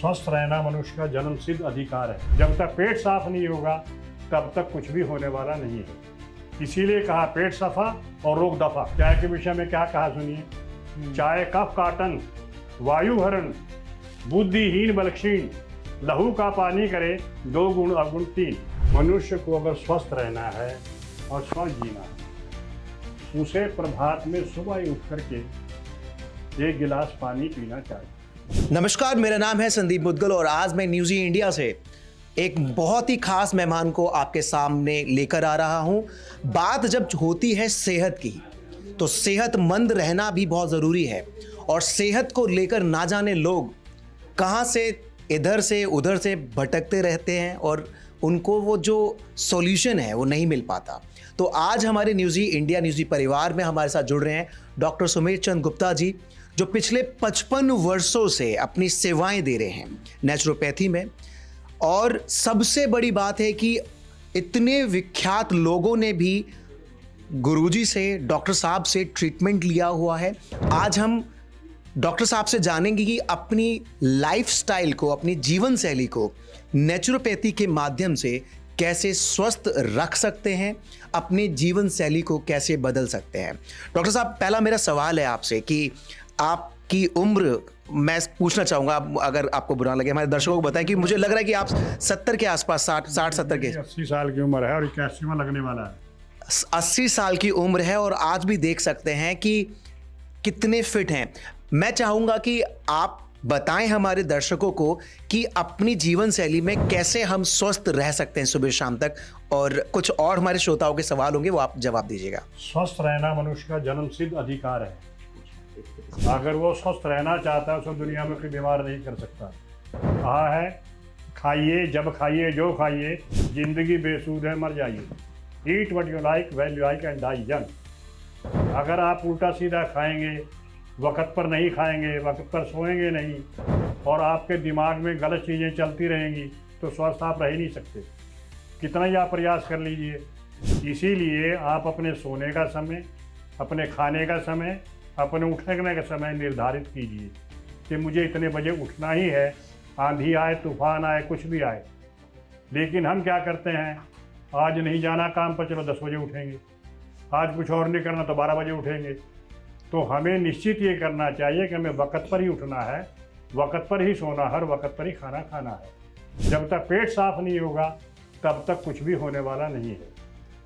स्वस्थ रहना मनुष्य का जन्मसिद्ध अधिकार है। जब तक पेट साफ नहीं होगा तब तक कुछ भी होने वाला नहीं है। इसीलिए कहा पेट सफा और रोग दफा। चाय के विषय में क्या कहा सुनिए। चाय कफ काटन, वायु हरण, बुद्धिहीन बलक्षीण, लहू का पानी करे, 2 गुण अवगुण 3। मनुष्य को अगर स्वस्थ रहना है और स्वस्थ जीना है, उसे प्रभात में सुबह उठ करके 1 गिलास पानी पीना चाहिए। नमस्कार, मेरा नाम है संदीप मुद्गल और आज मैं न्यूज़ी इंडिया से एक बहुत ही खास मेहमान को आपके सामने लेकर आ रहा हूं। बात जब होती है सेहत की, तो सेहतमंद रहना भी बहुत ज़रूरी है और सेहत को लेकर ना जाने लोग कहां से इधर से उधर से भटकते रहते हैं और उनको वो जो सॉल्यूशन है वो नहीं मिल पाता। तो आज हमारे न्यूज़ी इंडिया न्यूज़ी परिवार में हमारे साथ जुड़ रहे हैं डॉक्टर सुमेर चंद गुप्ता जी, जो पिछले 55 वर्षों से अपनी सेवाएं दे रहे हैं नेचुरोपैथी में। और सबसे बड़ी बात है कि इतने विख्यात लोगों ने भी गुरुजी से, डॉक्टर साहब से ट्रीटमेंट लिया हुआ है। आज हम डॉक्टर साहब से जानेंगे कि अपनी लाइफस्टाइल को, अपनी जीवन शैली को नेचुरोपैथी के माध्यम से कैसे स्वस्थ रख सकते हैं, अपनी जीवन शैली को कैसे बदल सकते हैं। डॉक्टर साहब, पहला मेरा सवाल है आपसे कि आपकी उम्र मैं पूछना चाहूँगा, अगर आपको बुरा लगे हमारे दर्शकों को बताएं कि मुझे लग रहा है कि आप 70 के आसपास, 60-70 के 80 साल की उम्र है और 81वां लगने वाला है। 80 साल की उम्र है और आज भी देख सकते हैं कि कितने फिट हैं। मैं चाहूँगा कि आप बताएं हमारे दर्शकों को कि अपनी जीवन शैली में कैसे हम स्वस्थ रह सकते हैं सुबह शाम तक, और कुछ और हमारे श्रोताओं के सवाल होंगे वो आप जवाब दीजिएगा। स्वस्थ रहना मनुष्य का जन्मसिद्ध अधिकार है। अगर वो स्वस्थ रहना चाहता है तो दुनिया में कोई बीमार नहीं कर सकता। कहा है खाइए जब खाइए जो खाइए, जिंदगी बेसूद है मर जाइए। Eat what you like when you like and die young. अगर आप उल्टा सीधा खाएंगे, वक्त पर नहीं खाएंगे, वक्त पर सोएंगे नहीं और आपके दिमाग में गलत चीज़ें चलती रहेंगी तो स्वस्थ आप रह ही नहीं सकते, कितना ही आप प्रयास कर लीजिए। इसीलिए आप अपने सोने का समय, अपने खाने का समय, अपने उठने का समय निर्धारित कीजिए कि मुझे इतने बजे उठना ही है, आंधी आए, तूफान आए, कुछ भी आए। लेकिन हम क्या करते हैं, आज नहीं जाना काम पर, चलो 10 बजे उठेंगे, आज कुछ और नहीं करना तो 12 बजे उठेंगे। तो हमें निश्चित ये करना चाहिए कि हमें वक्त पर ही उठना है, वक्त पर ही सोना, हर वक्त पर ही खाना खाना है। जब तक पेट साफ नहीं होगा तब तक कुछ भी होने वाला नहीं है।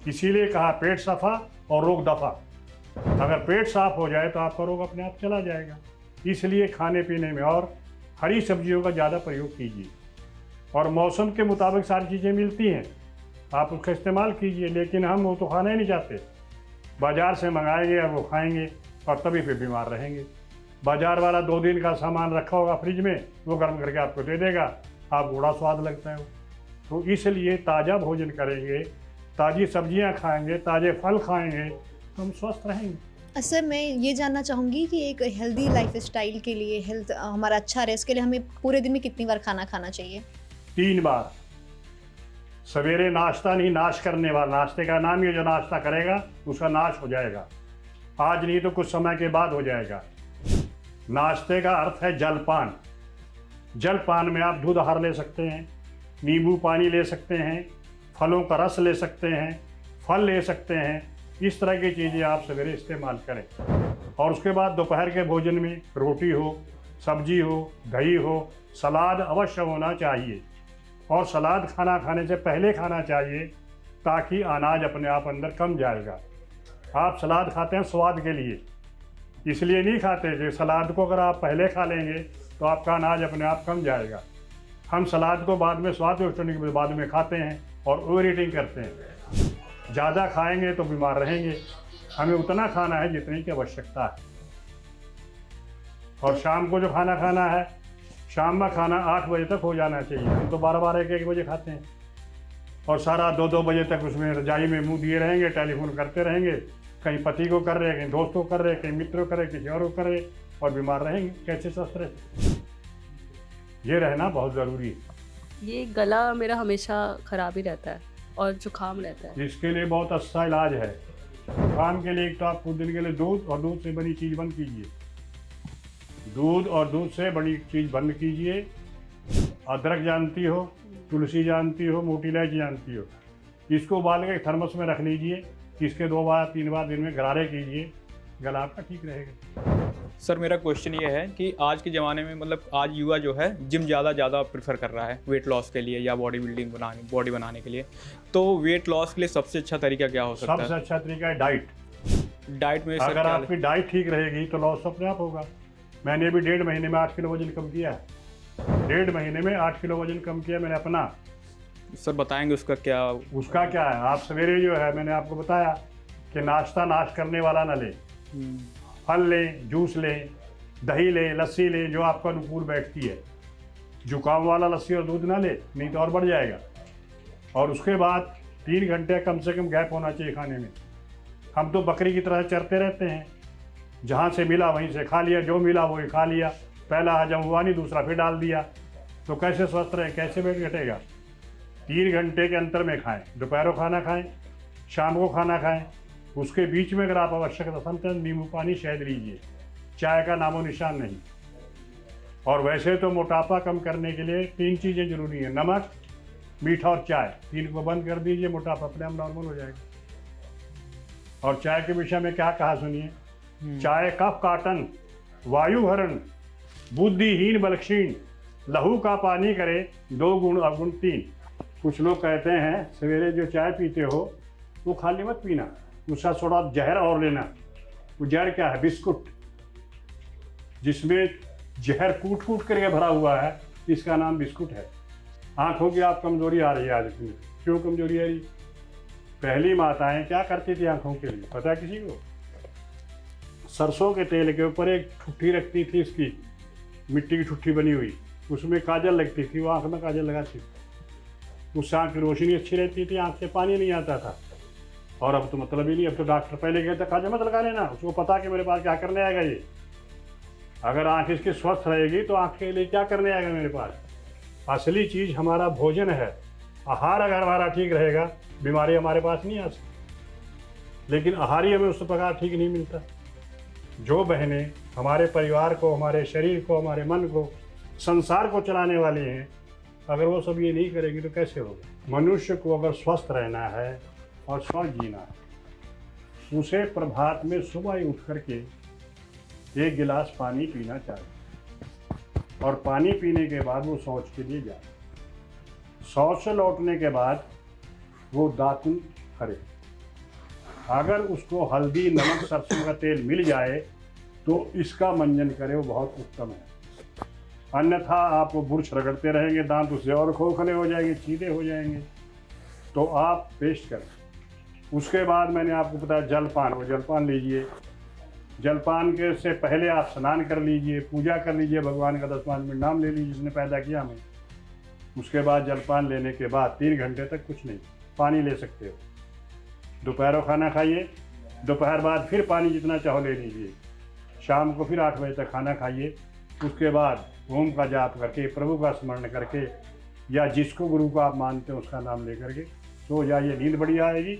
इसीलिए कहा पेट सफा और रोग दफा। अगर पेट साफ हो जाए तो आपका रोग अपने आप चला जाएगा। इसलिए खाने पीने में और हरी सब्जियों का ज़्यादा प्रयोग कीजिए और मौसम के मुताबिक सारी चीज़ें मिलती हैं, आप उसका इस्तेमाल कीजिए। लेकिन हम वो तो खाना ही नहीं चाहते, बाज़ार से मंगाएंगे और वो खाएंगे और तभी फिर बीमार रहेंगे। बाज़ार वाला 2 दिन का सामान रखा होगा फ्रिज में, वो गर्म करके आपको दे देगा, आपको बड़ा स्वाद लगता है वो। तो इसलिए ताज़ा भोजन करेंगे, ताज़ी सब्जियां खाएंगे, ताज़े फल खाएंगे तो हम स्वस्थ रहेंगे। सर, मैं ये जानना चाहूँगी कि एक हेल्दी लाइफस्टाइल के लिए, हेल्थ हमारा अच्छा रहे, इसके लिए हमें पूरे दिन में कितनी बार खाना खाना चाहिए? 3 बार। सवेरे नाश्ता नहीं, नाश करने वाला, नाश्ते का नाम ही जो नाश्ता करेगा उसका नाश हो जाएगा। आज नहीं तो कुछ समय के बाद हो जाएगा। नाश्ते का अर्थ है जलपान। जलपान में आप दूध आहार ले सकते हैं, नींबू पानी ले सकते हैं, फलों का रस ले सकते हैं, फल ले सकते हैं। इस तरह की चीज़ें आप सवेरे इस्तेमाल करें। और उसके बाद दोपहर के भोजन में रोटी हो, सब्जी हो, दही हो, सलाद अवश्य होना चाहिए। और सलाद खाना खाने से पहले खाना चाहिए ताकि अनाज अपने आप अंदर कम जाएगा। आप सलाद खाते हैं स्वाद के लिए, इसलिए नहीं खाते कि सलाद को अगर आप पहले खा लेंगे तो आपका अनाज अपने आप कम जाएगा। हम सलाद को बाद में स्वाद होने के बाद में खाते हैं और ओवर ईटिंग करते हैं। ज़्यादा खाएंगे तो बीमार रहेंगे। हमें उतना खाना है जितनी की आवश्यकता है। और शाम को जो खाना खाना है, शाम में खाना 8 बजे तक हो जाना चाहिए। हम तो 12-12, 1-1 बजे खाते हैं और सारा 2-2 बजे तक उसमें रजाई में मुंह दिए रहेंगे, टेलीफोन करते रहेंगे, कहीं पति को कर रहे, कहीं दोस्तों को कर रहे, कहीं मित्रों को कर रहे, किसी और को कर रहे, और बीमार रहेंगे। कैसे स्वस्थ रहे? ये रहना बहुत ज़रूरी है। ये गला मेरा हमेशा ख़राब ही रहता है और जुकाम रहता है। इसके लिए बहुत अच्छा इलाज है। जुकाम के लिए एक तो आप कुछ दिन के लिए दूध और दूध से बनी चीज़ बंद कीजिए। दूध और दूध से बड़ी चीज़ बंद कीजिए। अदरक जानती हो, तुलसी जानती हो, मोटी इलायची जानती हो, इसको उबाल के थर्मस में रख लीजिए। इसके 2 बार 3 बार दिन में गरारे कीजिए, गला आपका ठीक रहेगा। सर मेरा क्वेश्चन ये है कि आज के ज़माने में मतलब आज युवा जो है जिम ज़्यादा प्रेफर कर रहा है वेट लॉस के लिए या बॉडी बनाने के लिए, तो वेट लॉस के लिए सबसे अच्छा तरीका क्या हो सकता है? सबसे अच्छा तरीका है डाइट। डाइट में सर अगर क्या आपकी डाइट ठीक रहेगी तो लॉस अपने आप होगा। मैंने भी 1.5 महीने में 8 किलो वजन कम किया है। 1.5 महीने में 8 किलो वजन कम किया मैंने अपना। सर बताएंगे उसका क्या? उसका क्या है, आप सवेरे जो है मैंने आपको बताया कि नाश्ता करने वाला ना ले, फल लें, जूस लें, दही लें, लस्सी लें, जो आपको अनुकूल बैठती है। जुकाम वाला लस्सी और दूध ना ले, नहीं तो और बढ़ जाएगा। और उसके बाद 3 घंटे कम से कम गैप होना चाहिए खाने में। हम तो बकरी की तरह चरते रहते हैं, जहाँ से मिला वहीं से खा लिया, जो मिला वही खा लिया, पहला हजम हुआ नहीं दूसरा फिर डाल दिया, तो कैसे स्वस्थ रहे, कैसे वेट घटेगा? 3 घंटे के अंतर में खाएं, दोपहर को खाना खाएं, शाम को खाना खाएं, उसके बीच में अगर आप आवश्यकता समझते हैं नींबू पानी शहद लीजिए, चाय का नामो निशान नहीं। और वैसे तो मोटापा कम करने के लिए 3 चीज़ें जरूरी हैं, नमक, मीठा और चाय। 3 को बंद कर दीजिए, मोटापा अपने आप नॉर्मल हो जाएगा। और चाय के विषय में क्या कहा सुनिए, चाय कफ काटन, वायु हरण, बुद्धिहीन बलक्षीण, लहू का पानी करे, 2 गुण अवगुण 3। कुछ लोग कहते हैं सवेरे जो चाय पीते हो वो खाली मत पीना, उसका थोड़ा जहर और लेना। वो जहर क्या है? बिस्कुट, जिसमें जहर कूट करके भरा हुआ है, इसका नाम बिस्कुट है। आंखों की आप कमजोरी आ रही है आज की। क्यों कमजोरी आ रही? पहली माताएं क्या करती थी आंखों के लिए, पता है किसी को? सरसों के तेल के ऊपर एक ठुट्ठी रखती थी, इसकी मिट्टी की ठुट्ठी बनी हुई, उसमें काजल लगती थी, वो आंख में काजल लगाती थी, उससे आँख की रोशनी अच्छी रहती थी, आँख से पानी नहीं आता था। और अब तो मतलब ही नहीं, अब तो डॉक्टर पहले कहते काजल मत लगा लेना, उसको पता कि मेरे पास क्या करने आएगा ये। अगर आँख इसकी स्वस्थ रहेगी तो आँख के लिए क्या करने आएगा मेरे पास। असली चीज़ हमारा भोजन है। आहार अगर हमारा ठीक रहेगा, बीमारी हमारे पास नहीं आ सकती। लेकिन आहार ही हमें उस प्रकार ठीक नहीं मिलता। जो बहनें हमारे परिवार को, हमारे शरीर को, हमारे मन को, संसार को चलाने वाली हैं, अगर वो सब ये नहीं करेगी तो कैसे होगा? मनुष्य को अगर स्वस्थ रहना है और स्वस्थ जीना है, उसे प्रभात में सुबह ही उठ करके 1 गिलास पानी पीना चाहिए। और पानी पीने के बाद वो शौच के लिए जाए। शौच से लौटने के बाद वो दातुन करे। अगर उसको हल्दी, नमक, सरसों का तेल मिल जाए तो इसका मंजन करे, वो बहुत उत्तम है। अन्यथा आप वो बुर्श रगड़ते रहेंगे, दांत उससे और खोखले हो जाएंगे, सीधे हो जाएंगे। तो आप पेस्ट करें। उसके बाद मैंने आपको बताया जलपान, वो जलपान लीजिए। जलपान के से पहले आप स्नान कर लीजिए, पूजा कर लीजिए, भगवान का 10-5 मिनट नाम ले लीजिए जिसने पैदा किया हमें। उसके बाद जलपान लेने के बाद 3 घंटे तक कुछ नहीं, पानी ले सकते हो। दोपहर को खाना खाइए, दोपहर बाद फिर पानी जितना चाहो ले लीजिए। शाम को फिर 8 बजे तक खाना खाइए। उसके बाद ओम का जाप करके, प्रभु का स्मरण करके, या जिसको गुरु को आप मानते हैं उसका नाम लेकर के सो जाइए। नींद बढ़िया आएगी,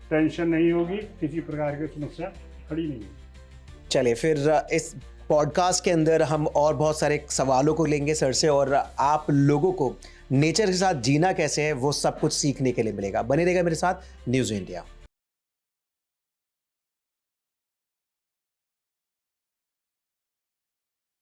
टेंशन नहीं होगी, किसी प्रकार की समस्या खड़ी नहीं होगी। चलिए फिर इस पॉडकास्ट के अंदर हम और बहुत सारे सवालों को लेंगे सर से, और आप लोगों को नेचर के साथ जीना कैसे है वो सब कुछ सीखने के लिए मिलेगा। बने रहेगा मेरे साथ न्यूज़ इंडिया।